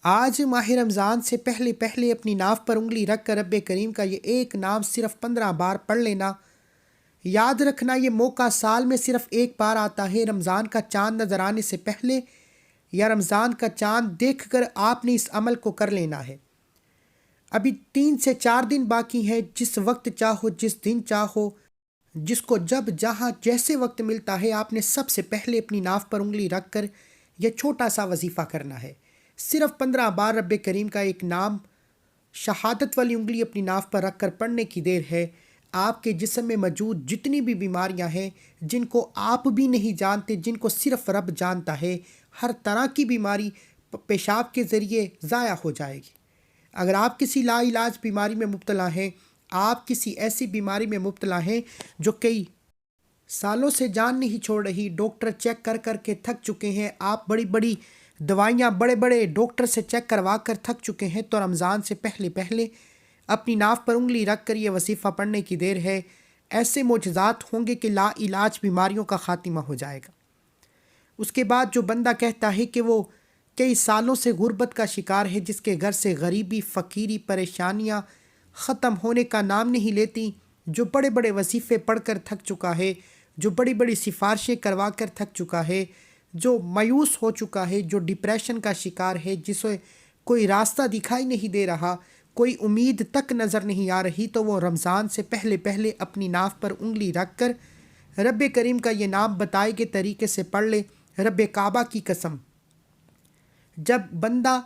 آج ماہ رمضان سے پہلے پہلے اپنی ناف پر انگلی رکھ کر رب کریم کا یہ ایک نام صرف 15 بار پڑھ لینا۔ یاد رکھنا یہ موقع سال میں صرف ایک بار آتا ہے، رمضان کا چاند نظر آنے سے پہلے یا رمضان کا چاند دیکھ کر آپ نے اس عمل کو کر لینا ہے۔ ابھی 3 سے 4 دن باقی ہیں، جس وقت چاہو، جس دن چاہو، جس کو جب جہاں جیسے وقت ملتا ہے، آپ نے سب سے پہلے اپنی ناف پر انگلی رکھ کر یہ چھوٹا سا وظیفہ کرنا ہے۔ صرف 15 بار رب کریم کا ایک نام شہادت والی انگلی اپنی ناف پر رکھ کر پڑھنے کی دیر ہے۔ آپ کے جسم میں موجود جتنی بھی بیماریاں ہیں، جن کو آپ بھی نہیں جانتے، جن کو صرف رب جانتا ہے، ہر طرح کی بیماری پیشاب کے ذریعے ضائع ہو جائے گی۔ اگر آپ کسی لا علاج بیماری میں مبتلا ہیں، آپ کسی ایسی بیماری میں مبتلا ہیں جو کئی سالوں سے جان نہیں چھوڑ رہی، ڈاکٹر چیک کر کر کے تھک چکے ہیں، آپ بڑی بڑی دوائیاں بڑے بڑے ڈاکٹر سے چیک کروا کر تھک چکے ہیں، تو رمضان سے پہلے پہلے اپنی ناف پر انگلی رکھ کر یہ وظیفہ پڑھنے کی دیر ہے۔ ایسے معجزات ہوں گے کہ لا علاج بیماریوں کا خاتمہ ہو جائے گا۔ اس کے بعد جو بندہ کہتا ہے کہ وہ کئی سالوں سے غربت کا شکار ہے، جس کے گھر سے غریبی، فقیری، پریشانیاں ختم ہونے کا نام نہیں لیتی، جو بڑے بڑے وظیفے پڑھ کر تھک چکا ہے، جو بڑی بڑی سفارشیں کروا کر تھک چکا ہے، جو مایوس ہو چکا ہے، جو ڈپریشن کا شکار ہے، جسے کوئی راستہ دکھائی نہیں دے رہا، کوئی امید تک نظر نہیں آ رہی، تو وہ رمضان سے پہلے پہلے اپنی ناف پر انگلی رکھ کر رب کریم کا یہ نام بتائے گئے طریقے سے پڑھ لے۔ رب کعبہ کی قسم، جب بندہ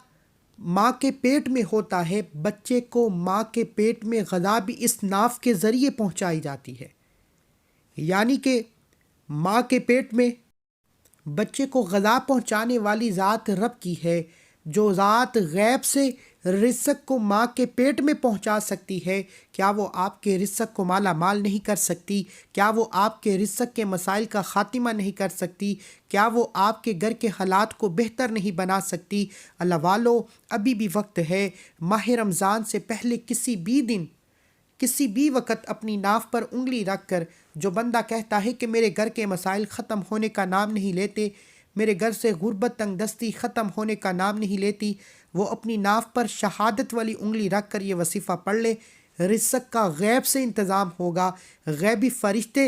ماں کے پیٹ میں ہوتا ہے، بچے کو ماں کے پیٹ میں غذا بھی اس ناف کے ذریعے پہنچائی جاتی ہے، یعنی کہ ماں کے پیٹ میں بچے کو غذا پہنچانے والی ذات رب کی ہے۔ جو ذات غیب سے رزق کو ماں کے پیٹ میں پہنچا سکتی ہے، کیا وہ آپ کے رزق کو مالا مال نہیں کر سکتی؟ کیا وہ آپ کے رزق کے مسائل کا خاتمہ نہیں کر سکتی؟ کیا وہ آپ کے گھر کے حالات کو بہتر نہیں بنا سکتی؟ اللہ والو، ابھی بھی وقت ہے۔ ماہ رمضان سے پہلے کسی بھی دن، کسی بھی وقت اپنی ناف پر انگلی رکھ کر جو بندہ کہتا ہے کہ میرے گھر کے مسائل ختم ہونے کا نام نہیں لیتے، میرے گھر سے غربت تنگ دستی ختم ہونے کا نام نہیں لیتی، وہ اپنی ناف پر شہادت والی انگلی رکھ کر یہ وظیفہ پڑھ لے۔ رزق کا غیب سے انتظام ہوگا، غیبی فرشتے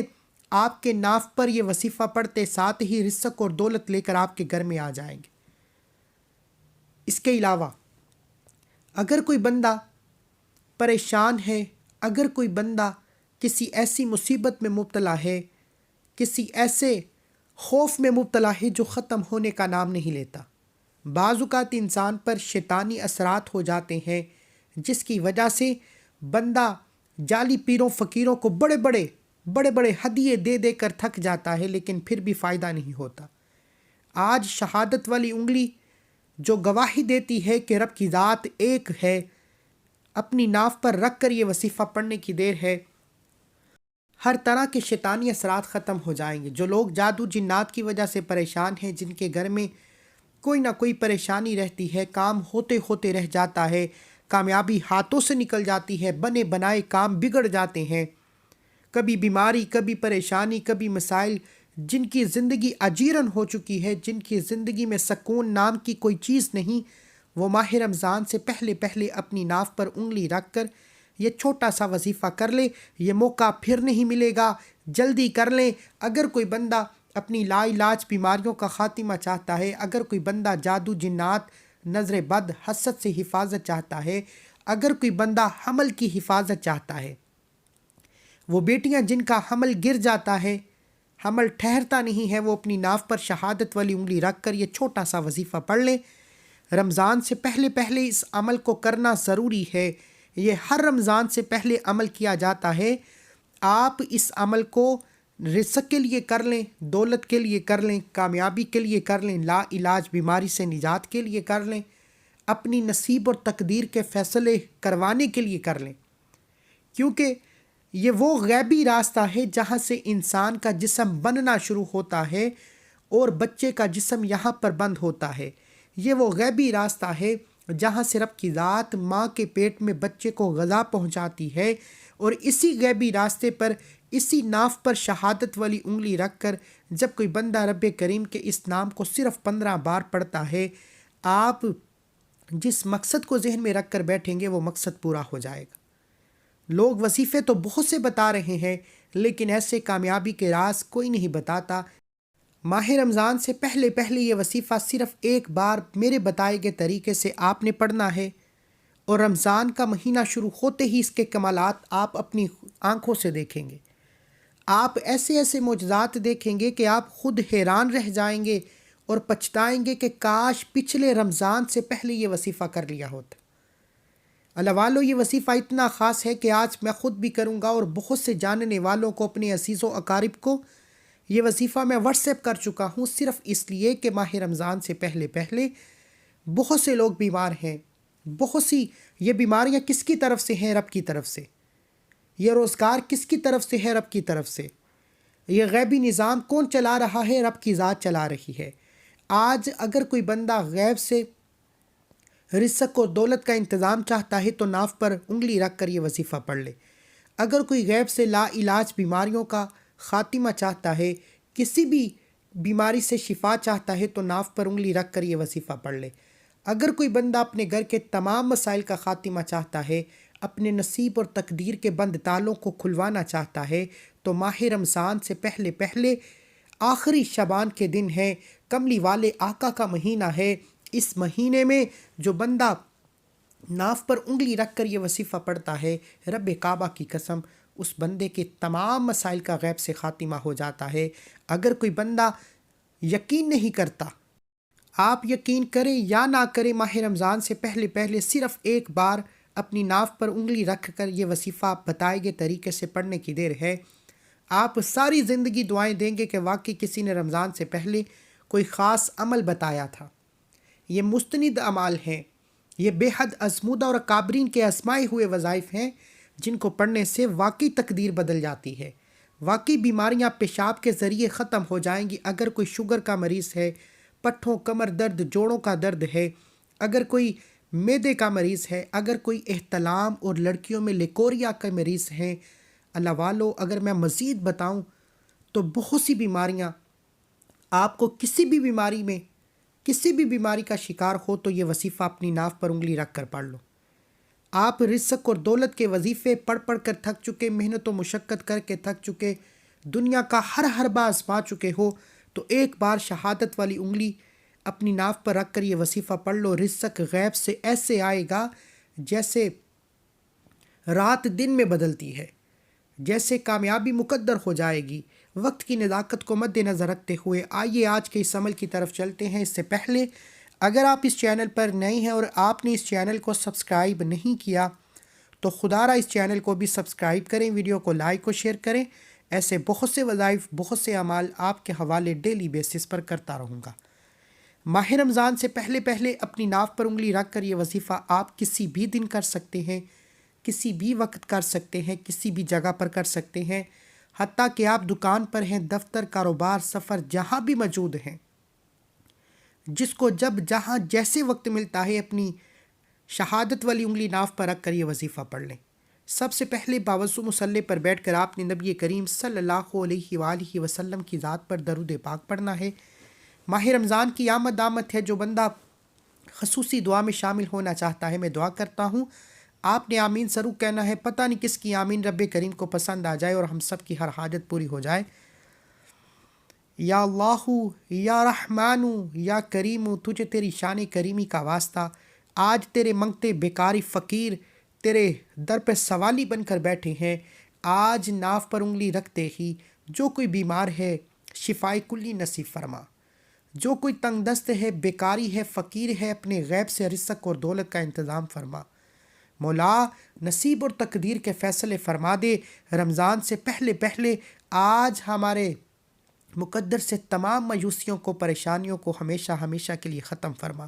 آپ کے ناف پر یہ وظیفہ پڑھتے ساتھ ہی رزق اور دولت لے کر آپ کے گھر میں آ جائیں گے۔ اس کے علاوہ اگر کوئی بندہ پریشان ہے، اگر کوئی بندہ کسی ایسی مصیبت میں مبتلا ہے، کسی ایسے خوف میں مبتلا ہے جو ختم ہونے کا نام نہیں لیتا، بعض اوقات انسان پر شیطانی اثرات ہو جاتے ہیں، جس کی وجہ سے بندہ جعلی پیروں فقیروں کو بڑے بڑے ہدیے دے دے کر تھک جاتا ہے، لیکن پھر بھی فائدہ نہیں ہوتا۔ آج شہادت والی انگلی جو گواہی دیتی ہے کہ رب کی ذات ایک ہے، اپنی ناف پر رکھ کر یہ وظیفہ پڑھنے کی دیر ہے۔ ہر طرح کے شیطانی اثرات ختم ہو جائیں گے۔ جو لوگ جادو جنات کی وجہ سے پریشان ہیں، جن کے گھر میں کوئی نہ کوئی پریشانی رہتی ہے، کام ہوتے ہوتے رہ جاتا ہے، کامیابی ہاتھوں سے نکل جاتی ہے، بنے بنائے کام بگڑ جاتے ہیں، کبھی بیماری، کبھی پریشانی، کبھی مسائل، جن کی زندگی اجیرن ہو چکی ہے، جن کی زندگی میں سکون نام کی کوئی چیز نہیں، وہ ماہ رمضان سے پہلے پہلے اپنی ناف پر انگلی رکھ کر یہ چھوٹا سا وظیفہ کر لے۔ یہ موقع پھر نہیں ملے گا، جلدی کر لیں۔ اگر کوئی بندہ اپنی لا علاج بیماریوں کا خاتمہ چاہتا ہے، اگر کوئی بندہ جادو جنات، نظر بد، حسد سے حفاظت چاہتا ہے، اگر کوئی بندہ حمل کی حفاظت چاہتا ہے، وہ بیٹیاں جن کا حمل گر جاتا ہے، حمل ٹھہرتا نہیں ہے، وہ اپنی ناف پر شہادت والی انگلی رکھ کر یہ چھوٹا سا وظیفہ پڑھ لیں۔ رمضان سے پہلے پہلے اس عمل کو کرنا ضروری ہے۔ یہ ہر رمضان سے پہلے عمل کیا جاتا ہے۔ آپ اس عمل کو رزق کے لیے کر لیں، دولت کے لیے کر لیں، کامیابی کے لیے کر لیں، لا علاج بیماری سے نجات کے لیے کر لیں، اپنی نصیب اور تقدیر کے فیصلے کروانے کے لیے کر لیں، کیونکہ یہ وہ غیبی راستہ ہے جہاں سے انسان کا جسم بننا شروع ہوتا ہے اور بچے کا جسم یہاں پر بند ہوتا ہے۔ یہ وہ غیبی راستہ ہے جہاں سے رب کی ذات ماں کے پیٹ میں بچے کو غذا پہنچاتی ہے، اور اسی غیبی راستے پر، اسی ناف پر شہادت والی انگلی رکھ کر جب کوئی بندہ رب کریم کے اس نام کو صرف 15 بار پڑھتا ہے، آپ جس مقصد کو ذہن میں رکھ کر بیٹھیں گے وہ مقصد پورا ہو جائے گا۔ لوگ وظیفے تو بہت سے بتا رہے ہیں، لیکن ایسے کامیابی کے راز کوئی نہیں بتاتا۔ ماہ رمضان سے پہلے پہلے یہ وظیفہ صرف ایک بار میرے بتائے گئے طریقے سے آپ نے پڑھنا ہے، اور رمضان کا مہینہ شروع ہوتے ہی اس کے کمالات آپ اپنی آنکھوں سے دیکھیں گے۔ آپ ایسے ایسے معجزات دیکھیں گے کہ آپ خود حیران رہ جائیں گے اور پچھتائیں گے کہ کاش پچھلے رمضان سے پہلے یہ وظیفہ کر لیا ہوتا۔ اللہ والو، یہ وظیفہ اتنا خاص ہے کہ آج میں خود بھی کروں گا، اور بہت سے جاننے والوں کو، اپنے عزیز و اقارب کو یہ وظیفہ میں واٹس ایپ کر چکا ہوں، صرف اس لیے کہ ماہ رمضان سے پہلے پہلے بہت سے لوگ بیمار ہیں۔ بہت سی یہ بیماریاں کس کی طرف سے ہیں؟ رب کی طرف سے۔ یہ روزگار کس کی طرف سے ہے؟ رب کی طرف سے۔ یہ غیبی نظام کون چلا رہا ہے؟ رب کی ذات چلا رہی ہے۔ آج اگر کوئی بندہ غیب سے رزق اور دولت کا انتظام چاہتا ہے تو ناف پر انگلی رکھ کر یہ وظیفہ پڑھ لے۔ اگر کوئی غیب سے لا علاج بیماریوں کا خاتمہ چاہتا ہے، کسی بھی بیماری سے شفا چاہتا ہے تو ناف پر انگلی رکھ کر یہ وظیفہ پڑھ لے۔ اگر کوئی بندہ اپنے گھر کے تمام مسائل کا خاتمہ چاہتا ہے، اپنے نصیب اور تقدیر کے بند تالوں کو کھلوانا چاہتا ہے، تو ماہ رمضان سے پہلے پہلے آخری شعبان کے دن ہے، کملی والے آقا کا مہینہ ہے۔ اس مہینے میں جو بندہ ناف پر انگلی رکھ کر یہ وظیفہ پڑھتا ہے، رب کعبہ کی قسم اس بندے کے تمام مسائل کا غیب سے خاتمہ ہو جاتا ہے۔ اگر کوئی بندہ یقین نہیں کرتا، آپ یقین کریں یا نہ کریں، ماہ رمضان سے پہلے پہلے صرف ایک بار اپنی ناف پر انگلی رکھ کر یہ وظیفہ بتائے گئے طریقے سے پڑھنے کی دیر ہے۔ آپ ساری زندگی دعائیں دیں گے کہ واقعی کسی نے رمضان سے پہلے کوئی خاص عمل بتایا تھا۔ یہ مستند اعمال ہیں، یہ بے حد ازمودہ اور اکابرین کے آزمائے ہوئے وظائف ہیں، جن کو پڑھنے سے واقعی تقدیر بدل جاتی ہے۔ واقعی بیماریاں پیشاب کے ذریعے ختم ہو جائیں گی۔ اگر کوئی شوگر کا مریض ہے، پٹھوں کمر درد جوڑوں کا درد ہے، اگر کوئی معدے کا مریض ہے، اگر کوئی احتلام اور لڑکیوں میں لیکوریا کا مریض ہے، اللہ والو اگر میں مزید بتاؤں تو بہت سی بیماریاں، آپ کو کسی بھی بیماری کا شکار ہو تو یہ وظیفہ اپنی ناف پر انگلی رکھ کر پڑھ لو۔ آپ رزق اور دولت کے وظیفے پڑھ پڑھ کر تھک چکے، محنت و مشقت کر کے تھک چکے، دنیا کا ہر حربہ آزما چکے ہو، تو ایک بار شہادت والی انگلی اپنی ناف پر رکھ کر یہ وظیفہ پڑھ لو۔ رزق غیب سے ایسے آئے گا جیسے رات دن میں بدلتی ہے، جیسے کامیابی مقدر ہو جائے گی۔ وقت کی نزاکت کو مد نظر رکھتے ہوئے آئیے آج کے اس عمل کی طرف چلتے ہیں۔ اس سے پہلے اگر آپ اس چینل پر نئے ہیں اور آپ نے اس چینل کو سبسکرائب نہیں کیا تو خدا را اس چینل کو بھی سبسکرائب کریں، ویڈیو کو لائک اور شیئر کریں۔ ایسے بہت سے وظائف، بہت سے اعمال آپ کے حوالے ڈیلی بیسس پر کرتا رہوں گا۔ ماہ رمضان سے پہلے پہلے اپنی ناف پر انگلی رکھ کر یہ وظیفہ آپ کسی بھی دن کر سکتے ہیں، کسی بھی وقت کر سکتے ہیں، کسی بھی جگہ پر کر سکتے ہیں، حتیٰ کہ آپ دکان پر ہیں، دفتر، کاروبار، سفر، جہاں بھی موجود ہیں۔ جس کو جب جہاں جیسے وقت ملتا ہے اپنی شہادت والی انگلی ناف پر رکھ کر یہ وظیفہ پڑھ لیں۔ سب سے پہلے باوضو مصلی پر بیٹھ کر آپ نے نبی کریم صلی اللہ علیہ وآلہ وسلم کی ذات پر درود پاک پڑھنا ہے۔ ماہ رمضان کی آمد ہے، جو بندہ خصوصی دعا میں شامل ہونا چاہتا ہے، میں دعا کرتا ہوں آپ نے آمین ضرور کہنا ہے۔ پتہ نہیں کس کی آمین رب کریم کو پسند آ جائے اور ہم سب کی ہر حاجت پوری ہو جائے۔ یا اللہ یا رحمان یا کریم، تجھے تیری شان کریمی کا واسطہ، آج تیرے منگتے بیکاری فقیر تیرے در پہ سوالی بن کر بیٹھے ہیں۔ آج ناف پر انگلی رکھتے ہی جو کوئی بیمار ہے شفائے کلی نصیب فرما، جو کوئی تنگ دست ہے، بیکاری ہے، فقیر ہے، اپنے غیب سے رزق اور دولت کا انتظام فرما۔ مولا نصیب اور تقدیر کے فیصلے فرما دے۔ رمضان سے پہلے پہلے آج ہمارے مقدر سے تمام مایوسیوں کو، پریشانیوں کو ہمیشہ ہمیشہ کے لیے ختم فرما۔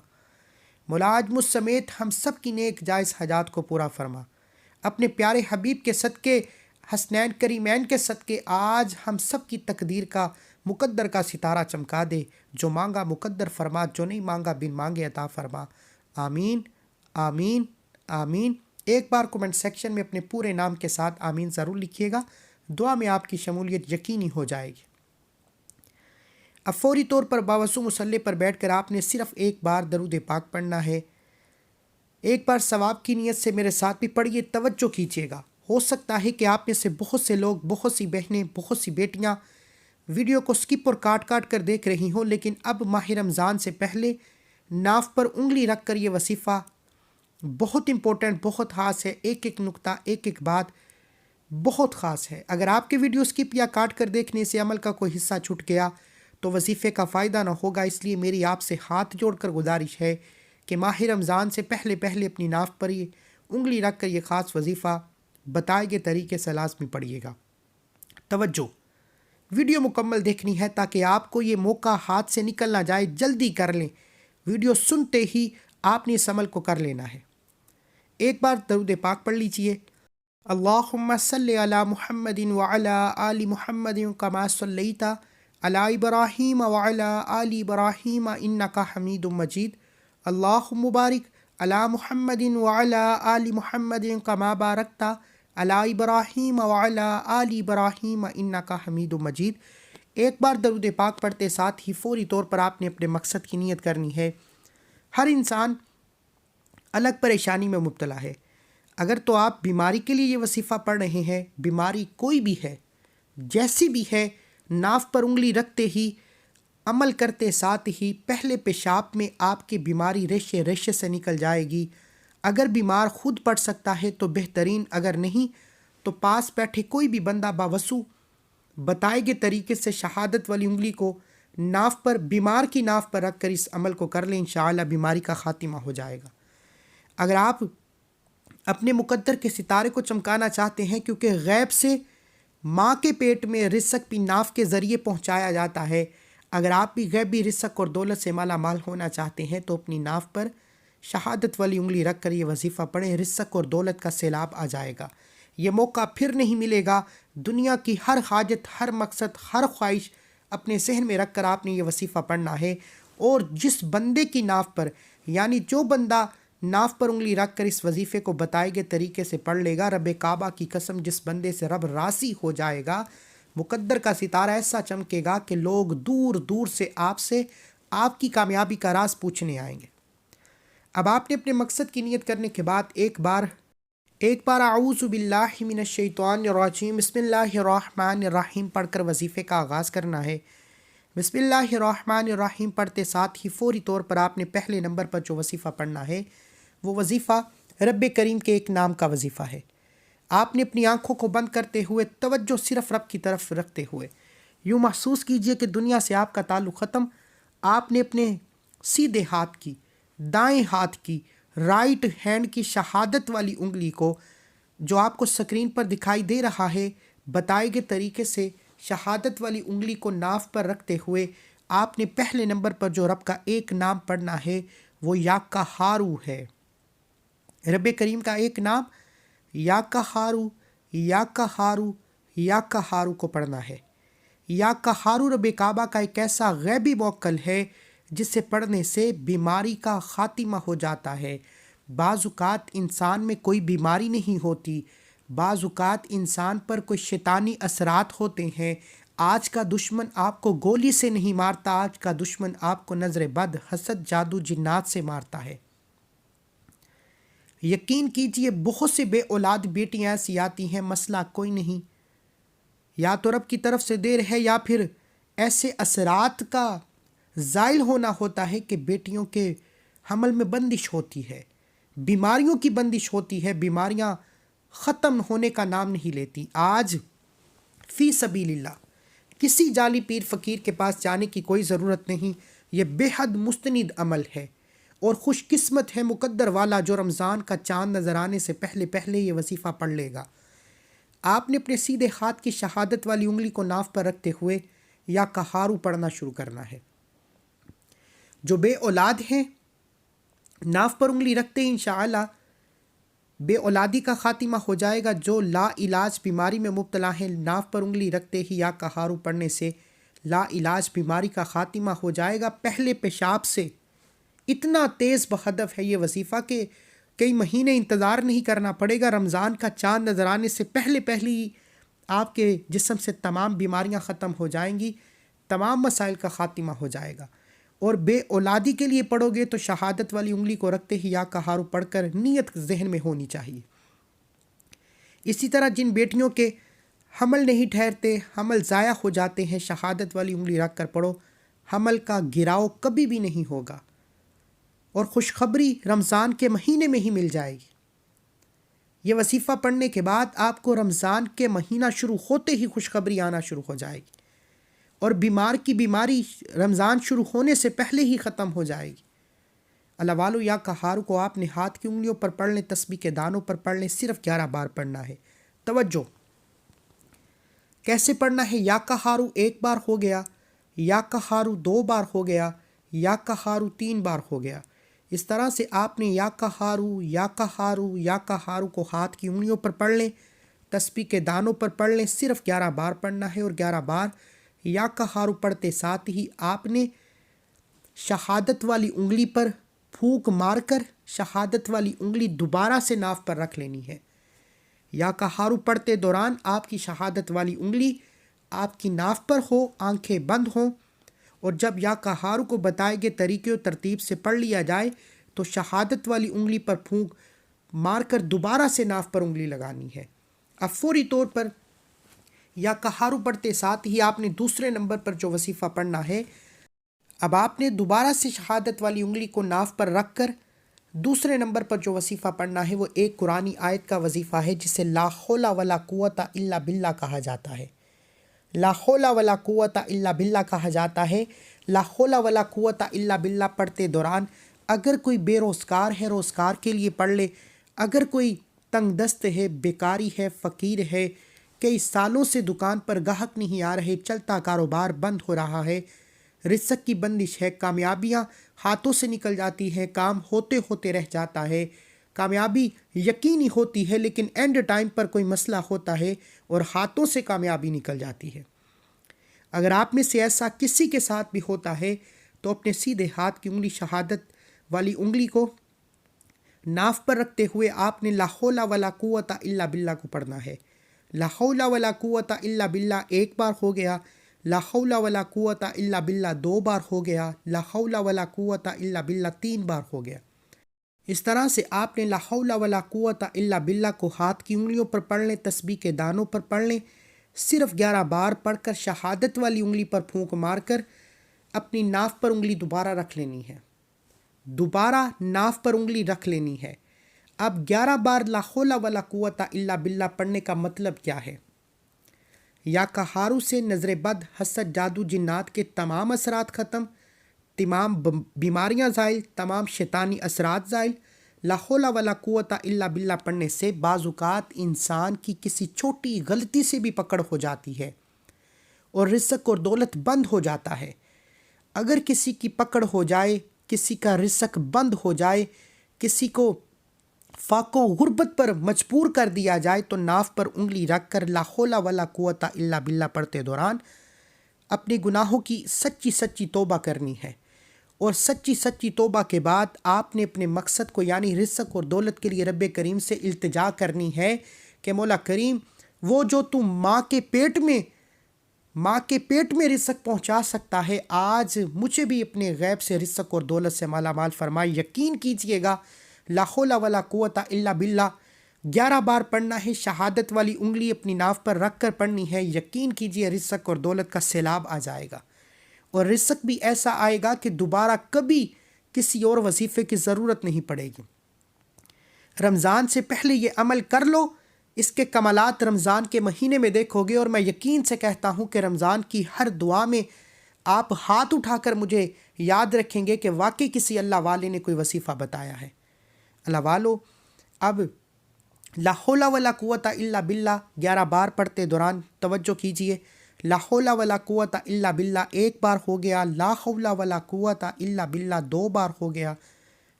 مولا آج مجھ سمیت ہم سب کی نیک جائز حاجات کو پورا فرما۔ اپنے پیارے حبیب کے صدقے، حسنین کریمین کے صدقے آج ہم سب کی تقدیر کا، مقدر کا ستارہ چمکا دے۔ جو مانگا مقدر فرما، جو نہیں مانگا بن مانگے عطا فرما۔ آمین آمین آمین۔ ایک بار کومنٹ سیکشن میں اپنے پورے نام کے ساتھ آمین ضرور لکھیے گا، دعا میں آپ کی شمولیت یقینی ہو جائے گی۔ اب فوری طور پر باوضو مصلی پر بیٹھ کر آپ نے صرف ایک بار درود پاک پڑھنا ہے۔ ایک بار ثواب کی نیت سے میرے ساتھ بھی پڑھیے، توجہ کیجیے گا۔ ہو سکتا ہے کہ آپ میں سے بہت سے لوگ، بہت سی بہنیں، بہت سی بیٹیاں ویڈیو کو سکپ اور کاٹ کاٹ کر دیکھ رہی ہوں، لیکن اب ماہ رمضان سے پہلے ناف پر انگلی رکھ کر یہ وظیفہ بہت امپورٹنٹ، بہت خاص ہے۔ ایک ایک نقطہ، ایک ایک بات بہت خاص ہے۔ اگر آپ کے ویڈیو سکپ یا کاٹ کر دیکھنے سے عمل کا کوئی حصہ چھوٹ گیا تو وظیفے کا فائدہ نہ ہوگا، اس لیے میری آپ سے ہاتھ جوڑ کر گزارش ہے کہ ماہ رمضان سے پہلے اپنی ناف پر یہ انگلی رکھ کر یہ خاص وظیفہ بتائے گئے طریقے سے لازمی پڑھیے گا۔ توجہ، ویڈیو مکمل دیکھنی ہے تاکہ آپ کو یہ موقع ہاتھ سے نکل نہ جائے۔ جلدی کر لیں، ویڈیو سنتے ہی آپ نے اس عمل کو کر لینا ہے۔ ایک بار درود پاک پڑھ لیجئے۔ اللہم صلی علی محمد وعلی آل محمد کما صلیت علی ابراہیم وعلی آل ابراہیم انک حمید مجید۔ اللہم بارک علی محمد وعلی آل محمد کما بارکت علی ابراہیم وعلی آل ابراہیم انک حمید مجید۔ ایک بار درود پاک پڑھتے ساتھ ہی فوری طور پر آپ نے اپنے مقصد کی نیت کرنی ہے۔ ہر انسان الگ پریشانی میں مبتلا ہے۔ اگر تو آپ بیماری کے لیے یہ وظیفہ پڑھ رہے ہیں، بیماری کوئی بھی ہے، جیسی بھی ہے، ناف پر انگلی رکھتے ہی، عمل کرتے ساتھ ہی پہلے پیشاب میں آپ کی بیماری ریشے ریشے سے نکل جائے گی۔ اگر بیمار خود پڑھ سکتا ہے تو بہترین، اگر نہیں تو پاس بیٹھے کوئی بھی بندہ باوضو بتائے گئے طریقے سے شہادت والی انگلی کو ناف پر، بیمار کی ناف پر رکھ کر اس عمل کو کر لیں، انشاءاللہ بیماری کا خاتمہ ہو جائے گا۔ اگر آپ اپنے مقدر کے ستارے کو چمکانا چاہتے ہیں، کیونکہ غیب سے ماں کے پیٹ میں رزق بھی ناف کے ذریعے پہنچایا جاتا ہے، اگر آپ بھی غیبی رزق اور دولت سے مالا مال ہونا چاہتے ہیں تو اپنی ناف پر شہادت والی انگلی رکھ کر یہ وظیفہ پڑھیں، رزق اور دولت کا سیلاب آ جائے گا۔ یہ موقع پھر نہیں ملے گا۔ دنیا کی ہر حاجت، ہر مقصد، ہر خواہش اپنے ذہن میں رکھ کر آپ نے یہ وظیفہ پڑھنا ہے، اور جس بندے کی ناف پر، یعنی جو بندہ ناف پر انگلی رکھ کر اس وظیفے کو بتائے گئے طریقے سے پڑھ لے گا، رب کعبہ کی قسم جس بندے سے رب راضی ہو جائے گا، مقدر کا ستارہ ایسا چمکے گا کہ لوگ دور دور سے آپ کی کامیابی کا راز پوچھنے آئیں گے۔ اب آپ نے اپنے مقصد کی نیت کرنے کے بعد ایک بار اعوذ باللہ من الشیطان الرجیم بسم اللہ الرحمن الرحیم پڑھ کر وظیفے کا آغاز کرنا ہے۔ بسم اللہ الرحمن الرحیم پڑھتے ساتھ ہی فوری طور پر آپ نے پہلے نمبر پر جو وظیفہ پڑھنا ہے وہ وظیفہ رب کریم کے ایک نام کا وظیفہ ہے۔ آپ نے اپنی آنکھوں کو بند کرتے ہوئے توجہ صرف رب کی طرف رکھتے ہوئے یوں محسوس کیجئے کہ دنیا سے آپ کا تعلق ختم۔ آپ نے اپنے سیدھے ہاتھ کی، دائیں ہاتھ کی، رائٹ ہینڈ کی شہادت والی انگلی کو، جو آپ کو سکرین پر دکھائی دے رہا ہے، بتائے گئے طریقے سے شہادت والی انگلی کو ناف پر رکھتے ہوئے آپ نے پہلے نمبر پر جو رب کا ایک نام پڑھنا ہے وہ یا قہارو ہے۔ رب کریم کا ایک نام یا قہارو، یا قہارو، یا قہارو کو پڑھنا ہے۔ یا قہارو رب کعبہ کا ایک ایسا غیبی موکل ہے جس سے پڑھنے سے بیماری کا خاتمہ ہو جاتا ہے۔ بعض اوقات انسان میں کوئی بیماری نہیں ہوتی، بعض اوقات انسان پر کوئی شیطانی اثرات ہوتے ہیں۔ آج کا دشمن آپ کو گولی سے نہیں مارتا، آج کا دشمن آپ کو نظر بد، حسد، جادو، جنات سے مارتا ہے۔ یقین کیجئے بہت سے بے اولاد بیٹیاں ایسی آتی ہیں، مسئلہ کوئی نہیں، یا تو رب کی طرف سے دیر ہے یا پھر ایسے اثرات کا زائل ہونا ہوتا ہے کہ بیٹیوں کے حمل میں بندش ہوتی ہے، بیماریوں کی بندش ہوتی ہے، بیماریاں ختم ہونے کا نام نہیں لیتی۔ آج فی سبیل اللہ کسی جعلی پیر فقیر کے پاس جانے کی کوئی ضرورت نہیں، یہ بے حد مستند عمل ہے، اور خوش قسمت ہے مقدر والا جو رمضان کا چاند نظر آنے سے پہلے یہ وظیفہ پڑھ لے گا۔ آپ نے اپنے سیدھے ہاتھ کی شہادت والی انگلی کو ناف پر رکھتے ہوئے یا قہارو پڑھنا شروع کرنا ہے۔ جو بے اولاد ہیں، ناف پر انگلی رکھتے ہی انشاءاللہ بے اولادی کا خاتمہ ہو جائے گا۔ جو لا علاج بیماری میں مبتلا ہیں، ناف پر انگلی رکھتے ہی یا قہارو پڑھنے سے لا علاج بیماری کا خاتمہ ہو جائے گا۔ پہلے پیشاب سے اتنا تیز بہدف ہے یہ وظیفہ کہ کئی مہینے انتظار نہیں کرنا پڑے گا۔ رمضان کا چاند نظر آنے سے پہلے ہی آپ کے جسم سے تمام بیماریاں ختم ہو جائیں گی، تمام مسائل کا خاتمہ ہو جائے گا۔ اور بے اولادی کے لیے پڑھو گے تو شہادت والی انگلی کو رکھتے ہی یا کا ہارو پڑھ کر نیت ذہن میں ہونی چاہیے۔ اسی طرح جن بیٹیوں کے حمل نہیں ٹھہرتے، حمل ضائع ہو جاتے ہیں، شہادت والی انگلی رکھ کر پڑھو، حمل کا گراؤ کبھی بھی نہیں ہوگا اور خوشخبری رمضان کے مہینے میں ہی مل جائے گی۔ یہ وظیفہ پڑھنے کے بعد آپ کو رمضان کے مہینہ شروع ہوتے ہی خوشخبری آنا شروع ہو جائے گی اور بیمار کی بیماری رمضان شروع ہونے سے پہلے ہی ختم ہو جائے گی۔ اللہ والو یا کہارو کو آپ نے ہاتھ کی انگلیوں پر پڑھ لیں، تسبیح کے دانوں پر پڑھ لیں، صرف 11 بار پڑھنا ہے۔ توجہ، کیسے پڑھنا ہے؟ یا کہارو 1 بار ہو گیا، یا کہارو 2 بار ہو گیا، یا کہارو 3 بار ہو گیا۔ اس طرح سے آپ نے یا کہارو یا کہارو یا کہارو کو ہاتھ کی انگلیوں پر پڑھ لیں، تسبیح کے دانوں پر پڑھ لیں، صرف 11 بار پڑھنا ہے اور 11 بار یا کہارو پڑھتے ساتھ ہی آپ نے شہادت والی انگلی پر پھونک مار کر شہادت والی انگلی دوبارہ سے ناف پر رکھ لینی ہے۔ یا کہارو پڑھتے دوران آپ کی شہادت والی انگلی آپ کی ناف پر ہو، آنکھیں بند ہوں، اور جب یا کہارو کو بتائے گئے طریقے و ترتیب سے پڑھ لیا جائے تو شہادت والی انگلی پر پھونک مار کر دوبارہ سے ناف پر انگلی لگانی ہے۔ اب فوری طور پر یا کہارو پڑھتے ساتھ ہی آپ نے دوسرے نمبر پر جو وظیفہ پڑھنا ہے، اب آپ نے دوبارہ سے شہادت والی انگلی کو ناف پر رکھ کر دوسرے نمبر پر جو وظیفہ پڑھنا ہے وہ ایک قرآنی آیت کا وظیفہ ہے جسے لا حول ولا قوت الا باللہ کہا جاتا ہے۔ لا حول ولا قوت الا باللہ کہا جاتا ہے۔ لا حول ولا قوت الا باللہ پڑھتے دوران اگر کوئی بے روزگار ہے روزگار کے لیے پڑھ لے، اگر کوئی تنگ دست ہے، بیکاری ہے، فقیر ہے، کئی سالوں سے دکان پر گاہک نہیں آ رہے، چلتا کاروبار بند ہو رہا ہے، رزق کی بندش ہے، کامیابیاں ہاتھوں سے نکل جاتی ہیں، کام ہوتے ہوتے رہ جاتا ہے، کامیابی یقینی ہوتی ہے لیکن اینڈ ٹائم پر کوئی مسئلہ ہوتا ہے اور ہاتھوں سے کامیابی نکل جاتی ہے۔ اگر آپ میں سے ایسا کسی کے ساتھ بھی ہوتا ہے تو اپنے سیدھے ہاتھ کی انگلی شہادت والی انگلی کو ناف پر رکھتے ہوئے آپ نے لا حول ولا قوت الا باللہ کو پڑھنا ہے۔ لا حول ولا قوت الا باللہ 1 بار ہو گیا، لا حول ولا قوت الا باللہ 2 بار ہو گیا، لا حول ولا قوت الا باللہ 3 بار ہو گیا۔ اس طرح سے آپ نے لا حول ولا قوت الا باللہ کو ہاتھ کی انگلیوں پر پڑھ لیں، تسبیح کے دانوں پر پڑھ لیں، صرف 11 بار پڑھ کر شہادت والی انگلی پر پھونک مار کر اپنی ناف پر انگلی دوبارہ رکھ لینی ہے، دوبارہ ناف پر انگلی رکھ لینی ہے۔ اب 11 بار لا حول ولا قوت الا باللہ پڑھنے کا مطلب کیا ہے؟ یا کہارو سے نظر بد، حسد، جادو، جنات کے تمام اثرات ختم، تمام بیماریاں زائل، تمام شیطانی اثرات زائل۔ لا حول ولا قوت الا باللہ پڑھنے سے بعض اوقات انسان کی کسی چھوٹی غلطی سے بھی پکڑ ہو جاتی ہے اور رزق اور دولت بند ہو جاتا ہے۔ اگر کسی کی پکڑ ہو جائے، کسی کا رزق بند ہو جائے، کسی کو فاقہ و غربت پر مجبور کر دیا جائے تو ناف پر انگلی رکھ کر لا حول ولا قوت الا باللہ پڑھتے دوران اپنے گناہوں کی سچی سچی توبہ کرنی ہے، اور سچی سچی توبہ کے بعد آپ نے اپنے مقصد کو یعنی رزق اور دولت کے لیے رب کریم سے التجا کرنی ہے کہ مولا کریم، وہ جو تم ماں کے پیٹ میں رزق پہنچا سکتا ہے، آج مجھے بھی اپنے غیب سے رزق اور دولت سے مالا مال فرمائے۔ یقین کیجئے گا لا حول ولا قوت الا باللہ 11 بار پڑھنا ہے، شہادت والی انگلی اپنی ناف پر رکھ کر پڑھنی ہے۔ یقین کیجئے رزق اور دولت کا سیلاب آ جائے گا، اور رزق بھی ایسا آئے گا کہ دوبارہ کبھی کسی اور وظیفے کی ضرورت نہیں پڑے گی۔ رمضان سے پہلے یہ عمل کر لو، اس کے کمالات رمضان کے مہینے میں دیکھو گے، اور میں یقین سے کہتا ہوں کہ رمضان کی ہر دعا میں آپ ہاتھ اٹھا کر مجھے یاد رکھیں گے کہ واقعی کسی اللہ والے نے کوئی وظیفہ بتایا ہے۔ اللہ والو، اب لا حول ولا قوت الا باللہ 11 بار پڑھتے دوران توجہ کیجئے۔ لا حول ولا قوت الا باللہ 1 بار ہو گیا، لا حول ولا قوت الا باللہ 2 بار ہو گیا،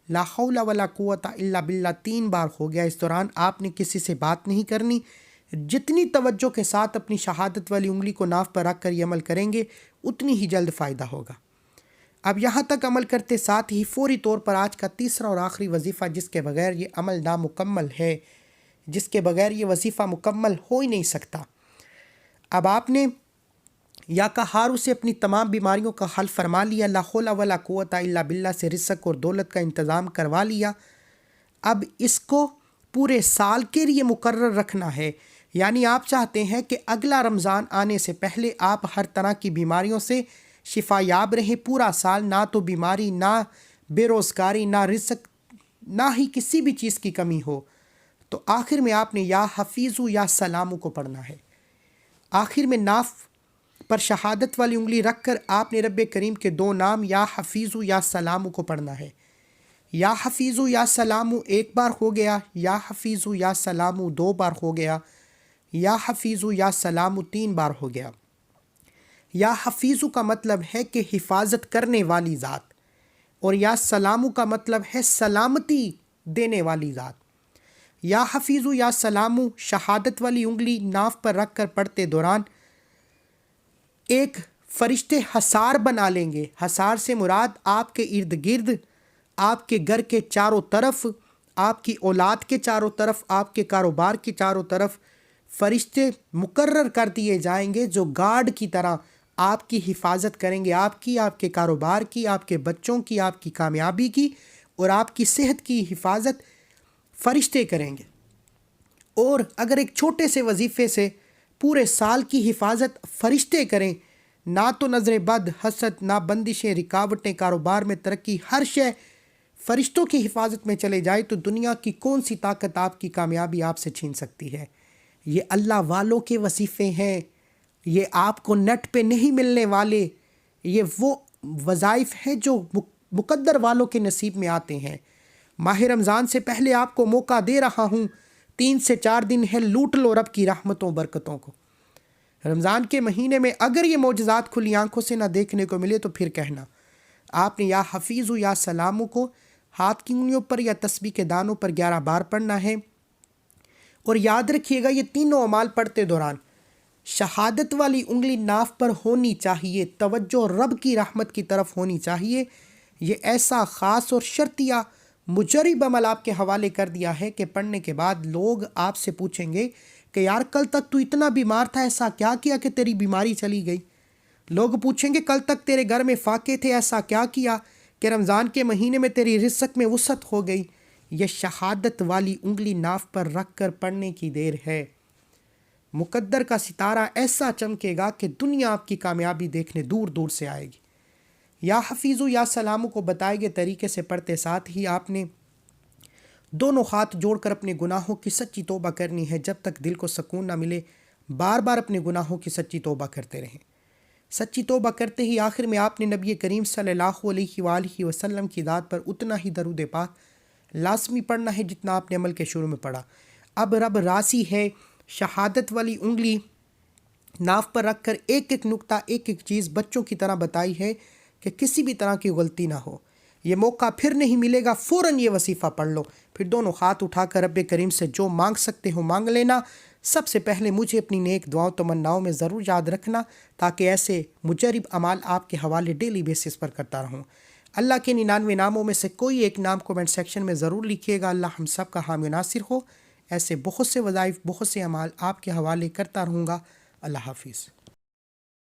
لا حول ولا قوت الا باللہ 3 بار ہو گیا۔ اس دوران آپ نے کسی سے بات نہیں کرنی، جتنی توجہ کے ساتھ اپنی شہادت والی انگلی کو ناف پر رکھ کر یہ عمل کریں گے اتنی ہی جلد فائدہ ہوگا۔ اب یہاں تک عمل کرتے ساتھ ہی فوری طور پر آج کا تیسرا اور آخری وظیفہ، جس کے بغیر یہ عمل نامکمل ہے، جس کے بغیر یہ وظیفہ مکمل ہو ہی نہیں سکتا۔ اب آپ نے یا کہارو سے اپنی تمام بیماریوں کا حل فرما لیا، لا حول ولا قوت الا باللہ سے رزق اور دولت کا انتظام کروا لیا، اب اس کو پورے سال کے لیے مقرر رکھنا ہے۔ یعنی آپ چاہتے ہیں کہ اگلا رمضان آنے سے پہلے آپ ہر طرح کی بیماریوں سے شفا یاب رہیں، پورا سال نہ تو بیماری، نہ بے روزگاری، نہ رزق، نہ ہی کسی بھی چیز کی کمی ہو۔ تو آخر میں آپ نے یا حفیظو یا سلامو کو پڑھنا ہے۔ آخر میں ناف پر شہادت والی انگلی رکھ کر آپ نے رب کریم کے دو نام یا حفیظو یا سلامو کو پڑھنا ہے۔ یا حفیظو یا سلامو ایک بار ہو گیا، یا حفیظو یا سلامو دو بار ہو گیا، یا حفیظو یا سلامو تین بار ہو گیا۔ یا حفیظو کا مطلب ہے کہ حفاظت کرنے والی ذات، اور یا سلامو کا مطلب ہے سلامتی دینے والی ذات۔ یا حفیظو یا سلامو شہادت والی انگلی ناف پر رکھ کر پڑھتے دوران ایک فرشتے حصار بنا لیں گے۔ حصار سے مراد آپ کے ارد گرد، آپ کے گھر کے چاروں طرف، آپ کی اولاد کے چاروں طرف، آپ کے کاروبار کے چاروں طرف فرشتے مقرر کر دیے جائیں گے جو گارڈ کی طرح آپ کی حفاظت کریں گے، آپ کے کاروبار کی، آپ کے بچوں کی، آپ کی کامیابی کی اور آپ کی صحت کی حفاظت فرشتے کریں گے۔ اور اگر ایک چھوٹے سے وظیفے سے پورے سال کی حفاظت فرشتے کریں، نہ تو نظر بد، حسد، نہ بندشیں، رکاوٹیں، کاروبار میں ترقی، ہر شے فرشتوں کی حفاظت میں چلے جائے تو دنیا کی کون سی طاقت آپ کی کامیابی آپ سے چھین سکتی ہے؟ یہ اللہ والوں کے وظیفے ہیں، یہ آپ کو نیٹ پہ نہیں ملنے والے، یہ وہ وظائف ہیں جو مقدر والوں کے نصیب میں آتے ہیں۔ ماہ رمضان سے پہلے آپ کو موقع دے رہا ہوں، 3 سے 4 دن ہے، لوٹ لو رب کی رحمتوں برکتوں کو۔ رمضان کے مہینے میں اگر یہ معجزات کھلی آنکھوں سے نہ دیکھنے کو ملے تو پھر کہنا۔ آپ نے یا حفیظو یا سلامو کو ہاتھ کی انگلیوں پر یا تسبیح کے دانوں پر 11 بار پڑھنا ہے۔ اور یاد رکھیے گا یہ تینوں اعمال پڑھتے دوران شہادت والی انگلی ناف پر ہونی چاہیے، توجہ رب کی رحمت کی طرف ہونی چاہیے۔ یہ ایسا خاص اور شرطیہ مجرب عمل آپ کے حوالے کر دیا ہے کہ پڑھنے کے بعد لوگ آپ سے پوچھیں گے کہ یار کل تک تو اتنا بیمار تھا، ایسا کیا کیا کہ تیری بیماری چلی گئی؟ لوگ پوچھیں گے کل تک تیرے گھر میں فاقے تھے، ایسا کیا کیا کہ رمضان کے مہینے میں تیری رزق میں وسعت ہو گئی؟ یہ شہادت والی انگلی ناف پر رکھ کر پڑھنے کی دیر ہے۔ مقدر کا ستارہ ایسا چمکے گا کہ دنیا آپ کی کامیابی دیکھنے دور دور سے آئے گی۔ یا حفیظو یا سلامو کو بتائے گئے طریقے سے پڑھتے ساتھ ہی آپ نے دونوں ہاتھ جوڑ کر اپنے گناہوں کی سچی توبہ کرنی ہے۔ جب تک دل کو سکون نہ ملے بار بار اپنے گناہوں کی سچی توبہ کرتے رہیں۔ سچی توبہ کرتے ہی آخر میں آپ نے نبی کریم صلی اللہ علیہ وآلہ وسلم کی ذات پر اتنا ہی درود پاک لازمی پڑھنا ہے جتنا آپ نے عمل کے شروع میں پڑھا۔ اب رب راضی ہے، شہادت والی انگلی ناف پر رکھ کر ایک ایک نقطہ، ایک ایک چیز بچوں کی طرح بتائی ہے کہ کسی بھی طرح کی غلطی نہ ہو۔ یہ موقع پھر نہیں ملے گا، فوراً یہ وظیفہ پڑھ لو، پھر دونوں ہاتھ اٹھا کر رب کریم سے جو مانگ سکتے ہو مانگ لینا۔ سب سے پہلے مجھے اپنی نیک دعاؤں تمناؤں میں ضرور یاد رکھنا تاکہ ایسے مجرب اعمال آپ کے حوالے ڈیلی بیسس پر کرتا رہوں۔ اللہ کے 99 ناموں میں سے کوئی ایک نام کومنٹ سیکشن میں ضرور لکھیے گا۔ اللہ ہم سب کا حامی ناصر ہو۔ ایسے بہت سے وظائف، بہت سے اعمال آپ کے حوالے کرتا رہوں گا۔ اللہ حافظ۔